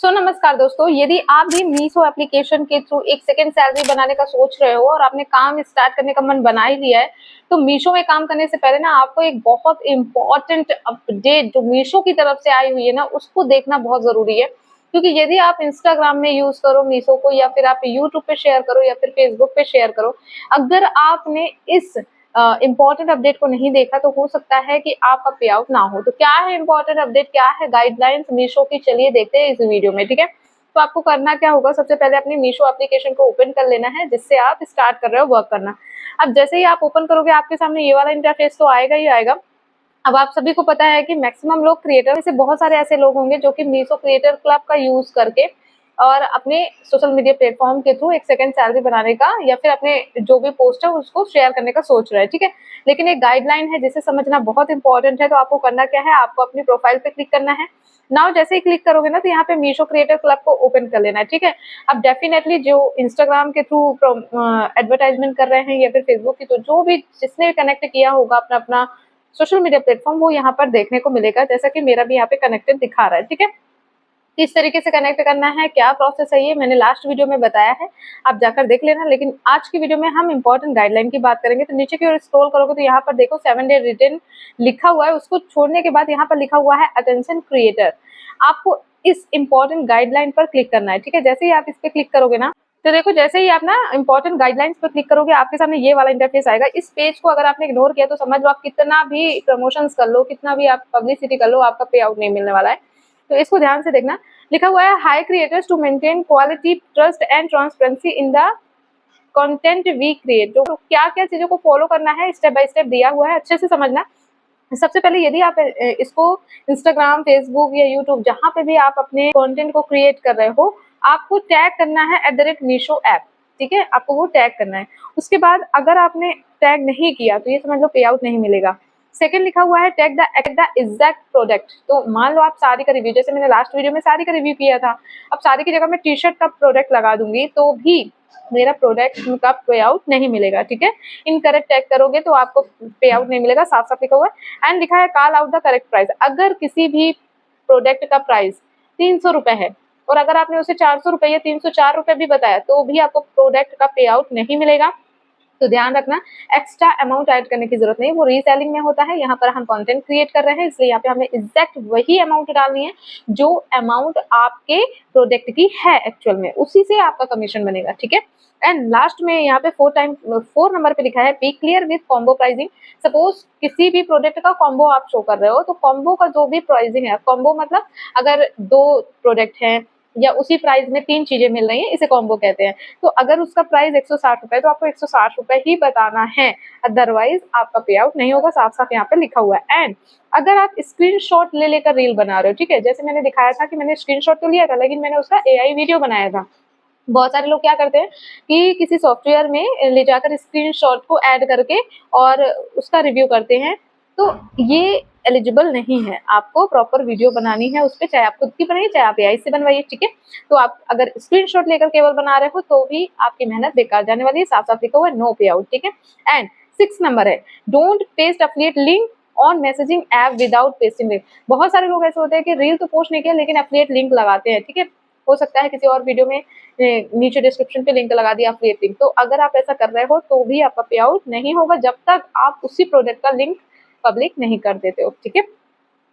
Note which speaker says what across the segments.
Speaker 1: नमस्कार दोस्तों, यदि आप भी मीशो एप्लीकेशन के थ्रू एक सेकंड सैलरी बनाने का सोच रहे हो और आपने काम स्टार्ट करने का मन बना ही लिया है, तो मीशो में काम करने से पहले ना आपको एक बहुत इंपॉर्टेंट अपडेट जो मीशो की तरफ से आई हुई है ना, उसको देखना बहुत जरूरी है। क्योंकि यदि आप इंस्टाग्राम में यूज करो मीशो को, या फिर आप यूट्यूब पे शेयर करो, या फिर फेसबुक पे शेयर करो, अगर आपने इस इम्पोर्टेंट अपडेट को नहीं देखा तो हो सकता है कि आपका पे आउट ना हो। तो क्या है इम्पोर्टेंट अपडेट, क्या है गाइडलाइंस मीशो की, चलिए देखते हैं इस वीडियो में। ठीक है, तो आपको करना क्या होगा, सबसे पहले अपनी मीशो एप्लीकेशन को ओपन कर लेना है जिससे आप स्टार्ट कर रहे हो वर्क करना। अब जैसे ही आप ओपन करोगे आपके सामने ये वाला इंटरफेस तो आएगा ही आएगा। अब आप सभी को पता है कि मैक्सिमम लोग क्रिएटर में से बहुत सारे ऐसे लोग होंगे जो कि मीशो क्रिएटर क्लब का यूज करके और अपने सोशल मीडिया प्लेटफॉर्म के थ्रू एक सेकंड सैलरी बनाने का या फिर अपने जो भी पोस्ट है उसको शेयर करने का सोच रहे हैं। ठीक है, लेकिन एक गाइडलाइन है जिसे समझना बहुत इंपॉर्टेंट है। तो आपको करना क्या है, आपको अपनी प्रोफाइल पे क्लिक करना है। नाउ जैसे ही क्लिक करोगे ना तो यहाँ पे मीशो क्रिएटर क्लब को ओपन कर लेना है। ठीक है, अब डेफिनेटली जो इंस्टाग्राम के थ्रू एडवर्टाइजमेंट कर रहे हैं या फिर फेसबुक की, तो जो भी जिसने भी कनेक्ट किया होगा अपना अपना सोशल मीडिया प्लेटफॉर्म, वो यहाँ पर देखने को मिलेगा, जैसा कि मेरा भी यहाँ पे कनेक्टेड दिखा रहा है। ठीक है, किस तरीके से कनेक्ट करना है, क्या प्रोसेस है, ये मैंने लास्ट वीडियो में बताया है, आप जाकर देख लेना। लेकिन आज की वीडियो में हम इंपॉर्टेंट गाइडलाइन की बात करेंगे। तो नीचे की ओर स्क्रॉल करोगे तो यहाँ पर देखो 7 डे रिटर्न लिखा हुआ है, उसको छोड़ने के बाद यहाँ पर लिखा हुआ है अटेंशन क्रिएटर। आपको इस इंपॉर्टेंट गाइडलाइन पर क्लिक करना है। ठीक है, जैसे ही आप इस पे क्लिक करोगे ना, तो देखो जैसे ही आप ना इंपॉर्टेंट गाइडलाइंस पर क्लिक करोगे आपके सामने ये वाला इंटरफेस आएगा। इस पेज को अगर आपने इग्नोर किया तो समझ लो आप कितना भी प्रमोशंस कर लो, कितना भी आप पब्लिसिटी कर लो, आपका पे आउट नहीं मिलने वाला है। तो इसको ध्यान से देखना। लिखा हुआ है hi creators to maintain quality, trust and transparency in the content we create. तो क्या क्या चीजों को फॉलो करना है, स्टेप बाय स्टेप दिया हुआ है, अच्छे से समझना। सबसे पहले यदि आप इसको इंस्टाग्राम, फेसबुक या यूट्यूब जहां पे भी आप अपने कंटेंट को क्रिएट कर रहे हो, आपको टैग करना है @मीशो ऐप। ठीक है, आपको वो टैग करना है। उसके बाद अगर आपने टैग नहीं किया तो ये समझ लो पे आउट नहीं मिलेगा। सेकंड लिखा हुआ है टैग द एग्जैक्ट प्रोडक्ट। तो मान लो आप साड़ी का रिव्यू, जैसे मैंने लास्ट वीडियो में साड़ी का रिव्यू किया था, अब साड़ी की जगह मैं टी शर्ट का प्रोडक्ट लगा दूंगी तो भी मेरा प्रोडक्ट का पे आउट नहीं मिलेगा। ठीक है, इनकरेक्ट टैग करोगे तो आपको पे आउट नहीं मिलेगा, साफ साफ लिखा हुआ है। एंड लिखा है call out the correct price. अगर किसी भी प्रोडक्ट का प्राइस 300 रुपए है और अगर आपने उसे 400 रुपए या 304 रुपए भी बताया तो भी आपको प्रोडक्ट का पे आउट नहीं मिलेगा। तो ध्यान रखना, एक्स्ट्रा अमाउंट ऐड करने की जरूरत नहीं, वो रीसेलिंग में होता है। यहाँ पर हम कंटेंट क्रिएट कर रहे हैं इसलिए यहाँ पे हमें एग्जैक्ट वही अमाउंट डालनी है जो अमाउंट आपके प्रोडक्ट की है एक्चुअल में, उसी से आपका कमीशन बनेगा। ठीक है, एंड लास्ट में यहाँ पे 4 नंबर पे लिखा है be clear with combo pricing. Suppose किसी भी प्रोडक्ट का कॉम्बो आप शो कर रहे हो तो कॉम्बो का जो भी प्राइसिंग है, कॉम्बो मतलब अगर 2 प्रोडक्ट हैं या उसी प्राइस में 3 चीजें मिल रही हैं, इसे कॉम्बो कहते हैं। तो अगर उसका प्राइस 160 रुपए है तो आपको 160 रुपए ही बताना है, अदरवाइज आपका पे आउट नहीं होगा, साफ साफ यहाँ पे लिखा हुआ है। एंड अगर आप स्क्रीनशॉट ले लेकर रील बना रहे हो, ठीक है, जैसे मैंने दिखाया था कि मैंने स्क्रीनशॉट तो लिया था लेकिन मैंने उसका AI वीडियो बनाया था। बहुत सारे लोग क्या करते हैं कि किसी सॉफ्टवेयर में ले जाकर स्क्रीनशॉट को ऐड करके और उसका रिव्यू करते हैं, तो ये एलिजिबल नहीं है। आपको प्रॉपर वीडियो बनानी है उस पे, चाहे आप खुद की बनाइए चाहे आप AI से बनवाइए। ठीक है, तो आप अगर स्क्रीनशॉट लेकर केवल बना रहे हो तो भी आपकी मेहनत बेकार जाने वाली है, साफ साफ लिखा हुआ है नो पे आउट। ठीक है, एंड 6 नंबर है don't paste affiliate link on messaging app without pasting link. बहुत सारे लोग ऐसे होते हैं कि रील तो पोस्ट नहीं किया लेकिन एफिलिएट लिंक लगाते हैं। ठीक है, हो सकता है किसी और वीडियो में नीचे डिस्क्रिप्शन पे लिंक लगा दिया एफिलिएट लिंक। तो अगर आप ऐसा कर रहे हो तो भी आपका पे आउट नहीं होगा जब तक आप उसी प्रोडक्ट का लिंक पब्लिक नहीं कर देते हो। ठीक है,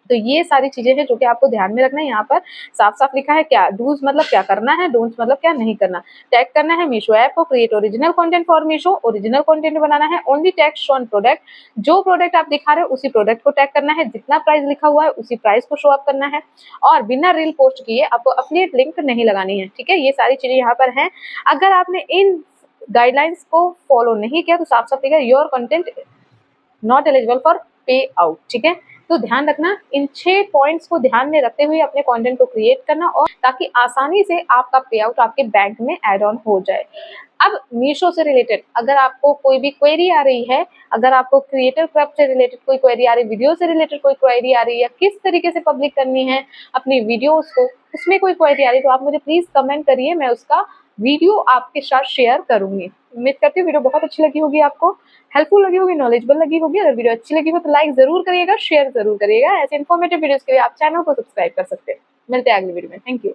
Speaker 1: तो ये सारी चीजें हैं जो कि आपको ध्यान में रखना है। यहाँ पर साफ साफ लिखा है क्या डूज मतलब क्या करना है, डोंट्स मतलब क्या नहीं करना। टैग करना है मीशो ऐप को, create original content for Meesho, original content बनाना है, ओनली टैग शो प्रोडक्ट, जो प्रोडक्ट आप दिखा रहे हो उसी प्रोडक्ट को टैग करना है, जितना प्राइस लिखा हुआ है उसी प्राइस को शो अप करना है, और बिना रील पोस्ट किए आपको एफिलिएट लिंक नहीं लगानी है। ठीक है, ये सारी चीजें यहाँ पर हैं। अगर आपने इन गाइडलाइंस को फॉलो नहीं किया तो साफ साफ लिखा your content not eligible for पे आउट। ठीक है, तो ध्यान रखना, इन 6 पॉइंट्स को ध्यान में रखते हुए अपने कंटेंट को क्रिएट करना, और ताकि आसानी से आपका पे आउट आपके बैंक में ऐड ऑन हो जाए। अब मीशो से रिलेटेड अगर आपको कोई भी क्वेरी आ रही है, अगर आपको क्रिएटर क्लब से रिलेटेड कोई क्वेरी आ रही है, वीडियो से रिलेटेड कोई क्वेरी आ रही है, या किस तरीके से पब्लिक करनी है अपनी वीडियोस को, उसमें कोई क्वेरी आ रही है तो आप मुझे प्लीज कमेंट करिए, मैं उसका वीडियो आपके साथ शेयर करूंगी। उम्मीद करती हूँ वीडियो बहुत अच्छी लगी होगी, आपको हेल्पफुल लगी होगी, नॉलेजेबल लगी होगी। अगर वीडियो अच्छी लगी हो तो लाइक जरूर करिएगा, शेयर जरूर करिएगा। ऐसे इन्फॉर्मेटिव वीडियोस के लिए आप चैनल को सब्सक्राइब कर सकते हैं। मिलते हैं अगली वीडियो में, थैंक यू।